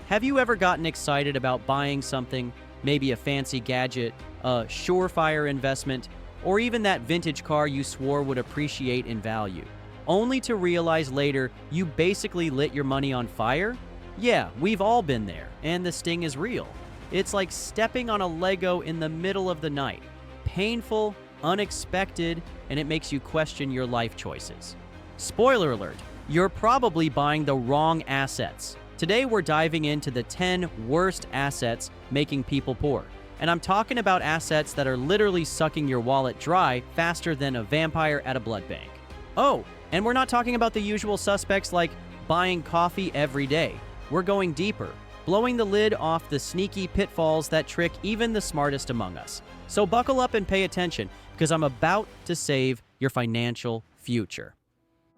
Have you ever gotten excited about buying something, maybe a fancy gadget, a surefire investment, or even that vintage car you swore would appreciate in value, only to realize later you basically lit your money on fire? Yeah, we've all been there, and the sting is real. It's like stepping on a Lego in the middle of the night. Painful, unexpected, and it makes you question your life choices. Spoiler alert, you're probably buying the wrong assets. Today we're diving into the 10 worst assets making people poor. And I'm talking about assets that are literally sucking your wallet dry faster than a vampire at a blood bank. Oh, and we're not talking about the usual suspects like buying coffee every day. We're going deeper, blowing the lid off the sneaky pitfalls that trick even the smartest among us. So buckle up and pay attention, because I'm about to save your financial future.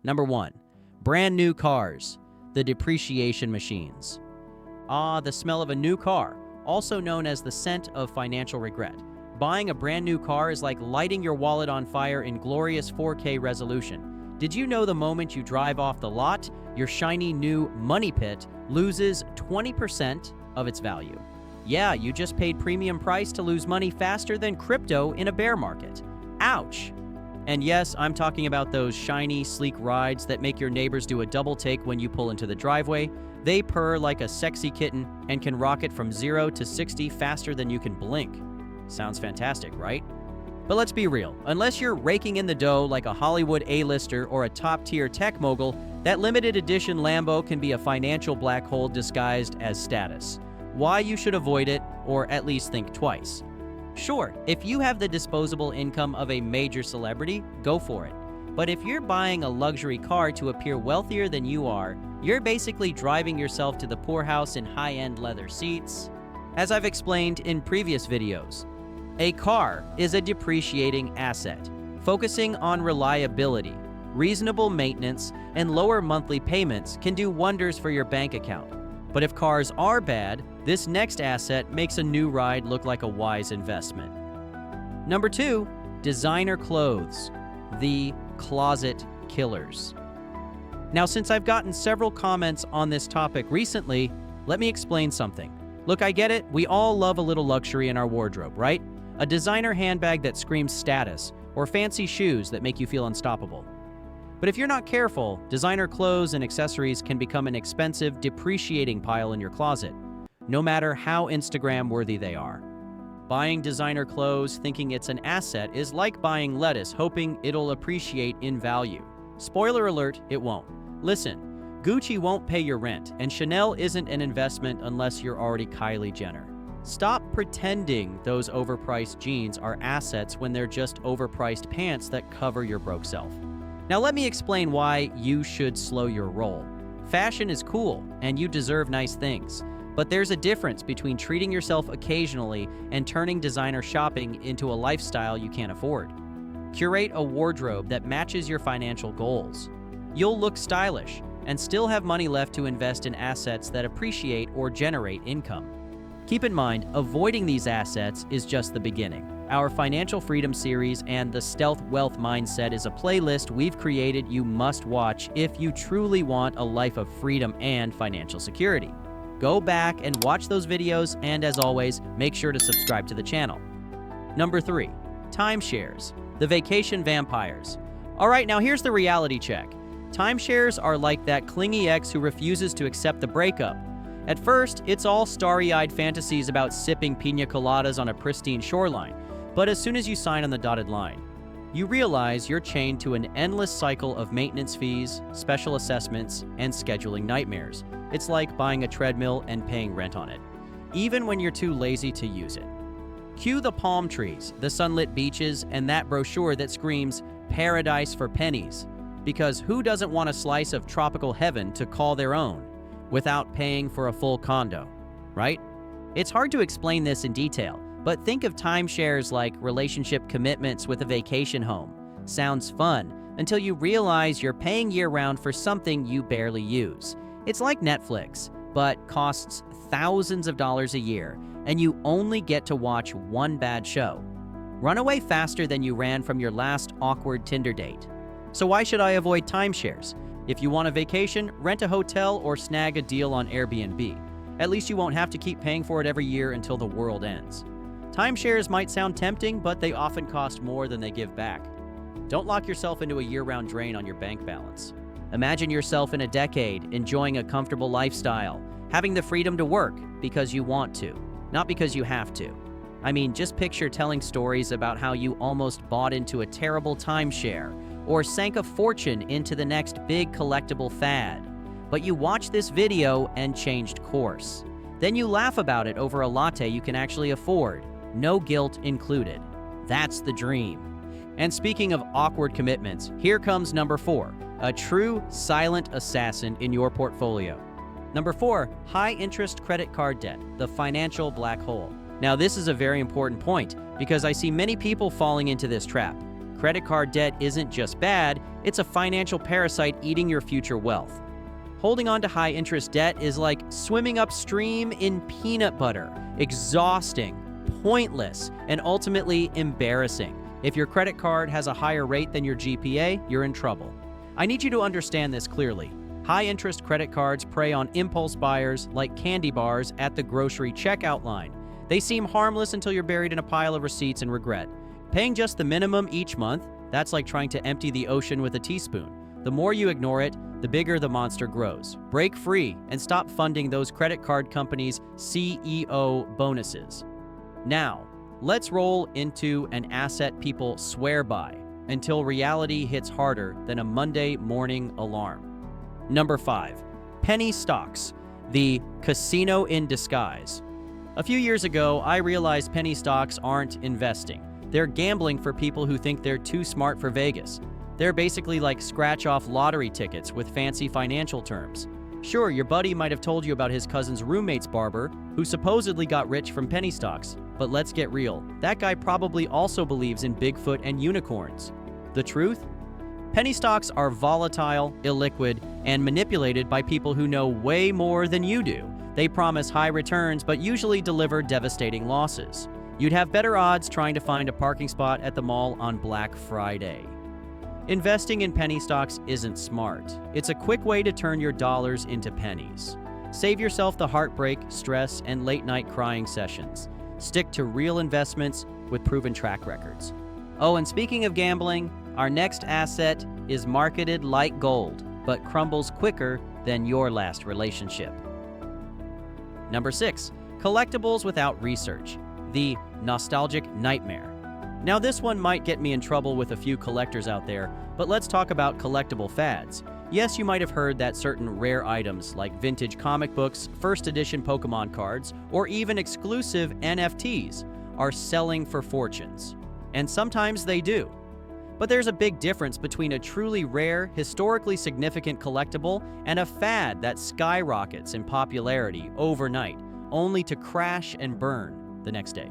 Number 1, brand new cars, the depreciation machines. The smell of a new car, also known as the scent of financial regret. Buying a brand new car is like lighting your wallet on fire in glorious 4K resolution. Did you know the moment you drive off the lot, your shiny new money pit loses 20% of its value? Yeah, you just paid premium price to lose money faster than crypto in a bear market. Ouch! And yes, I'm talking about those shiny, sleek rides that make your neighbors do a double take when you pull into the driveway. They purr like a sexy kitten and can rocket from 0 to 60 faster than you can blink. Sounds fantastic, right? But let's be real. Unless you're raking in the dough like a Hollywood A-lister or a top-tier tech mogul, that limited edition Lambo can be a financial black hole disguised as status. Why you should avoid it, or at least think twice. Sure, if you have the disposable income of a major celebrity, go for it. But if you're buying a luxury car to appear wealthier than you are, you're basically driving yourself to the poorhouse in high-end leather seats. As I've explained in previous videos, a car is a depreciating asset, focusing on reliability. Reasonable maintenance and lower monthly payments can do wonders for your bank account. But if cars are bad, this next asset makes a new ride look like a wise investment. Number 2, designer clothes, the closet killers. Now, since I've gotten several comments on this topic recently, let me explain something. Look, I get it, we all love a little luxury in our wardrobe, right? A designer handbag that screams status, or fancy shoes that make you feel unstoppable. But if you're not careful, designer clothes and accessories can become an expensive, depreciating pile in your closet, no matter how Instagram-worthy they are. Buying designer clothes thinking it's an asset is like buying lettuce hoping it'll appreciate in value. Spoiler alert, it won't. Listen, Gucci won't pay your rent, and Chanel isn't an investment unless you're already Kylie Jenner. Stop pretending those overpriced jeans are assets when they're just overpriced pants that cover your broke self. Now let me explain why you should slow your roll. Fashion is cool, and you deserve nice things. But there's a difference between treating yourself occasionally and turning designer shopping into a lifestyle you can't afford. Curate a wardrobe that matches your financial goals. You'll look stylish and still have money left to invest in assets that appreciate or generate income. Keep in mind, avoiding these assets is just the beginning. Our Financial Freedom series and the Stealth Wealth Mindset is a playlist we've created you must watch if you truly want a life of freedom and financial security. Go back and watch those videos, and as always, make sure to subscribe to the channel. Number 3, timeshares, the vacation vampires. All right, now here's the reality check. Timeshares are like that clingy ex who refuses to accept the breakup. At first, it's all starry-eyed fantasies about sipping pina coladas on a pristine shoreline. But as soon as you sign on the dotted line, you realize you're chained to an endless cycle of maintenance fees, special assessments, and scheduling nightmares. It's like buying a treadmill and paying rent on it, even when you're too lazy to use it. Cue the palm trees, the sunlit beaches, and that brochure that screams, "Paradise for pennies," because who doesn't want a slice of tropical heaven to call their own without paying for a full condo, right? It's hard to explain this in detail, but think of timeshares like relationship commitments with a vacation home. Sounds fun until you realize you're paying year-round for something you barely use. It's like Netflix, but costs thousands of dollars a year, and you only get to watch one bad show. Run away faster than you ran from your last awkward Tinder date. So why should I avoid timeshares? If you want a vacation, rent a hotel or snag a deal on Airbnb. At least you won't have to keep paying for it every year until the world ends. Timeshares might sound tempting, but they often cost more than they give back. Don't lock yourself into a year-round drain on your bank balance. Imagine yourself in a decade enjoying a comfortable lifestyle, having the freedom to work because you want to, not because you have to. I mean, just picture telling stories about how you almost bought into a terrible timeshare or sank a fortune into the next big collectible fad. But you watched this video and changed course. Then you laugh about it over a latte you can actually afford, no guilt included. That's the dream. And speaking of awkward commitments, here comes number 4, a true silent assassin in your portfolio. Number 4, high-interest credit card debt, the financial black hole. Now, this is a very important point because I see many people falling into this trap. Credit card debt isn't just bad, it's a financial parasite eating your future wealth. Holding on to high-interest debt is like swimming upstream in peanut butter, exhausting, pointless, and ultimately embarrassing. If your credit card has a higher rate than your GPA, you're in trouble. I need you to understand this clearly. High-interest credit cards prey on impulse buyers like candy bars at the grocery checkout line. They seem harmless until you're buried in a pile of receipts and regret. Paying just the minimum each month, that's like trying to empty the ocean with a teaspoon. The more you ignore it, the bigger the monster grows. Break free and stop funding those credit card companies' CEO bonuses. Now, let's roll into an asset people swear by until reality hits harder than a Monday morning alarm. Number 5, penny stocks, the casino in disguise. A few years ago, I realized penny stocks aren't investing. They're gambling for people who think they're too smart for Vegas. They're basically like scratch-off lottery tickets with fancy financial terms. Sure, your buddy might have told you about his cousin's roommate's barber, who supposedly got rich from penny stocks. But let's get real. That guy probably also believes in Bigfoot and unicorns. The truth? Penny stocks are volatile, illiquid, and manipulated by people who know way more than you do. They promise high returns, but usually deliver devastating losses. You'd have better odds trying to find a parking spot at the mall on Black Friday. Investing in penny stocks isn't smart. It's a quick way to turn your dollars into pennies. Save yourself the heartbreak, stress, and late-night crying sessions. Stick to real investments with proven track records. Oh, and speaking of gambling, our next asset is marketed like gold, but crumbles quicker than your last relationship. Number 6, collectibles without research, the nostalgic nightmare. Now, this one might get me in trouble with a few collectors out there, but let's talk about collectible fads. Yes, you might have heard that certain rare items like vintage comic books, first edition Pokemon cards, or even exclusive NFTs are selling for fortunes. And sometimes they do. But there's a big difference between a truly rare, historically significant collectible and a fad that skyrockets in popularity overnight, only to crash and burn the next day.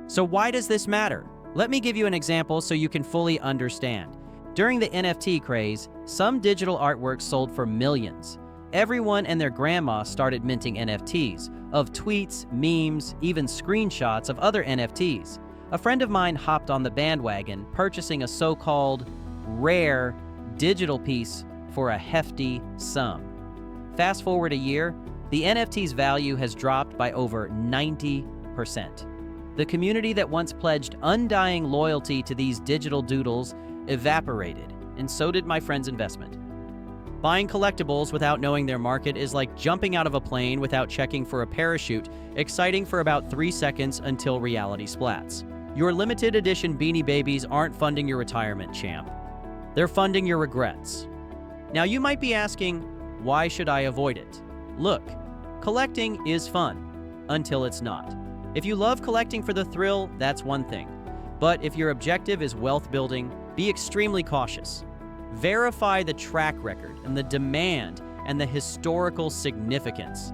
So why does this matter? Let me give you an example so you can fully understand. During the NFT craze, some digital artwork sold for millions. Everyone and their grandma started minting NFTs of tweets, memes, even screenshots of other NFTs. A friend of mine hopped on the bandwagon, purchasing a so-called rare digital piece for a hefty sum. Fast forward a year, the NFT's value has dropped by over 90%. The community that once pledged undying loyalty to these digital doodles evaporated, and so did my friend's investment. Buying collectibles without knowing their market is like jumping out of a plane without checking for a parachute, exciting for about 3 seconds until reality splats. Your limited edition Beanie Babies aren't funding your retirement, champ. They're funding your regrets. Now, you might be asking, why should I avoid it? Look, collecting is fun, until it's not. If you love collecting for the thrill, that's one thing. But if your objective is wealth building, be extremely cautious. Verify the track record and the demand and the historical significance.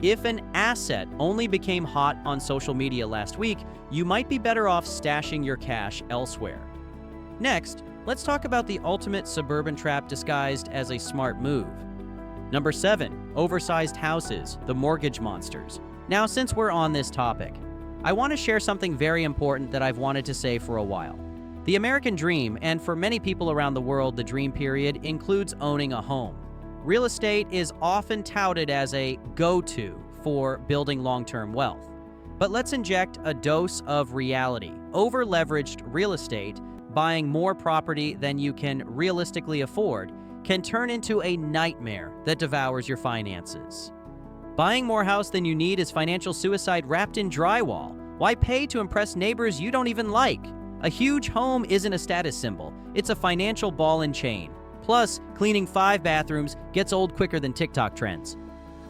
If an asset only became hot on social media last week, you might be better off stashing your cash elsewhere. Next, let's talk about the ultimate suburban trap disguised as a smart move. Number 7, oversized houses, the mortgage monsters. Now, since we're on this topic, I want to share something very important that I've wanted to say for a while. The American dream, and for many people around the world, the dream period, includes owning a home. Real estate is often touted as a go-to for building long-term wealth. But let's inject a dose of reality. Over-leveraged real estate, buying more property than you can realistically afford, can turn into a nightmare that devours your finances. Buying more house than you need is financial suicide wrapped in drywall. Why pay to impress neighbors you don't even like? A huge home isn't a status symbol. It's a financial ball and chain. Plus, cleaning 5 bathrooms gets old quicker than TikTok trends.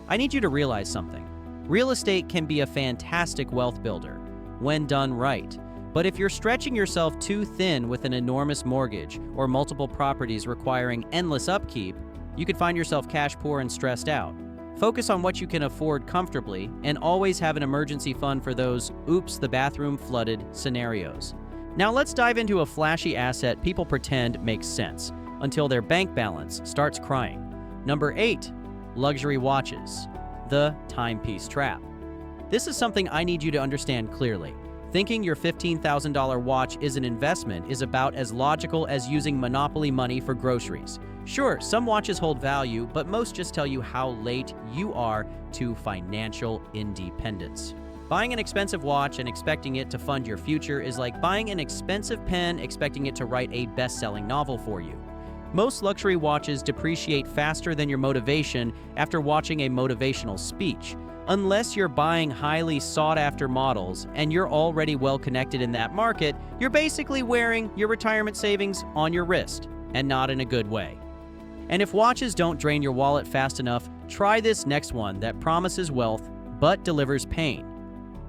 I need you to realize something. Real estate can be a fantastic wealth builder when done right. But if you're stretching yourself too thin with an enormous mortgage or multiple properties requiring endless upkeep, you could find yourself cash poor and stressed out. Focus on what you can afford comfortably and always have an emergency fund for those oops, the bathroom flooded scenarios. Now let's dive into a flashy asset people pretend makes sense until their bank balance starts crying. Number 8, luxury watches. The timepiece trap. This is something I need you to understand clearly. Thinking your $15,000 watch is an investment is about as logical as using Monopoly money for groceries. Sure, some watches hold value, but most just tell you how late you are to financial independence. Buying an expensive watch and expecting it to fund your future is like buying an expensive pen expecting it to write a best-selling novel for you. Most luxury watches depreciate faster than your motivation after watching a motivational speech. Unless you're buying highly sought-after models and you're already well connected in that market, you're basically wearing your retirement savings on your wrist, and not in a good way. And if watches don't drain your wallet fast enough, try this next one that promises wealth but delivers pain.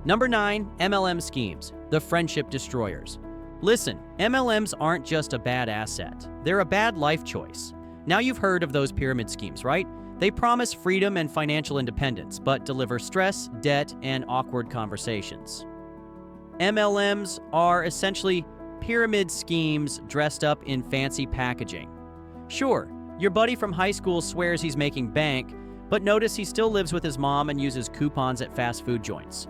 Number 9, MLM schemes, the friendship destroyers. Listen, MLMs aren't just a bad asset, they're a bad life choice. Now you've heard of those pyramid schemes, right? They promise freedom and financial independence, but deliver stress, debt, and awkward conversations. MLMs are essentially pyramid schemes dressed up in fancy packaging. Sure, your buddy from high school swears he's making bank, but notice he still lives with his mom and uses coupons at fast food joints.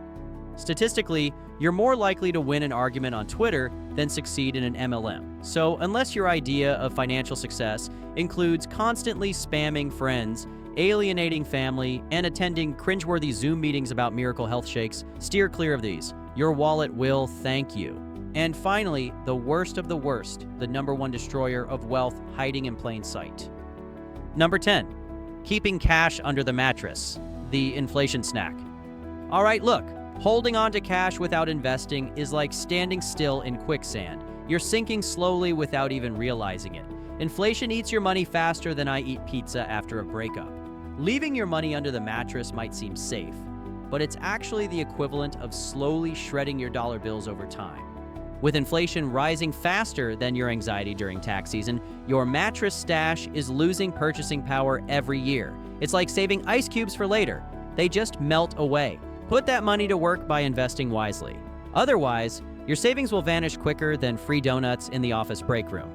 Statistically, you're more likely to win an argument on Twitter than succeed in an MLM. So unless your idea of financial success includes constantly spamming friends, alienating family, and attending cringeworthy Zoom meetings about miracle health shakes, steer clear of these. Your wallet will thank you. And finally, the worst of the worst, the number 1 destroyer of wealth hiding in plain sight. Number 10, keeping cash under the mattress, the inflation snack. All right, look. Holding on to cash without investing is like standing still in quicksand. You're sinking slowly without even realizing it. Inflation eats your money faster than I eat pizza after a breakup. Leaving your money under the mattress might seem safe, but it's actually the equivalent of slowly shredding your dollar bills over time. With inflation rising faster than your anxiety during tax season, your mattress stash is losing purchasing power every year. It's like saving ice cubes for later. They just melt away. Put that money to work by investing wisely. Otherwise, your savings will vanish quicker than free donuts in the office break room.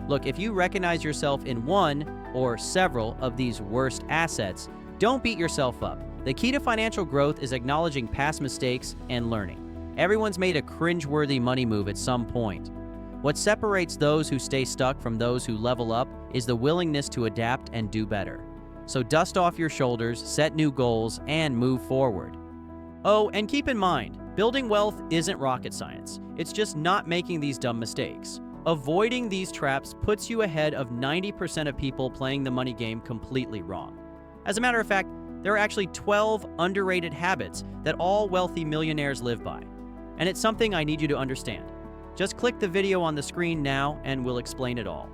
Look, if you recognize yourself in one or several of these worst assets, don't beat yourself up. The key to financial growth is acknowledging past mistakes and learning. Everyone's made a cringeworthy money move at some point. What separates those who stay stuck from those who level up is the willingness to adapt and do better. So dust off your shoulders, set new goals, and move forward. Oh, and keep in mind, building wealth isn't rocket science. It's just not making these dumb mistakes. Avoiding these traps puts you ahead of 90% of people playing the money game completely wrong. As a matter of fact, there are actually 12 underrated habits that all wealthy millionaires live by. And it's something I need you to understand. Just click the video on the screen now and we'll explain it all.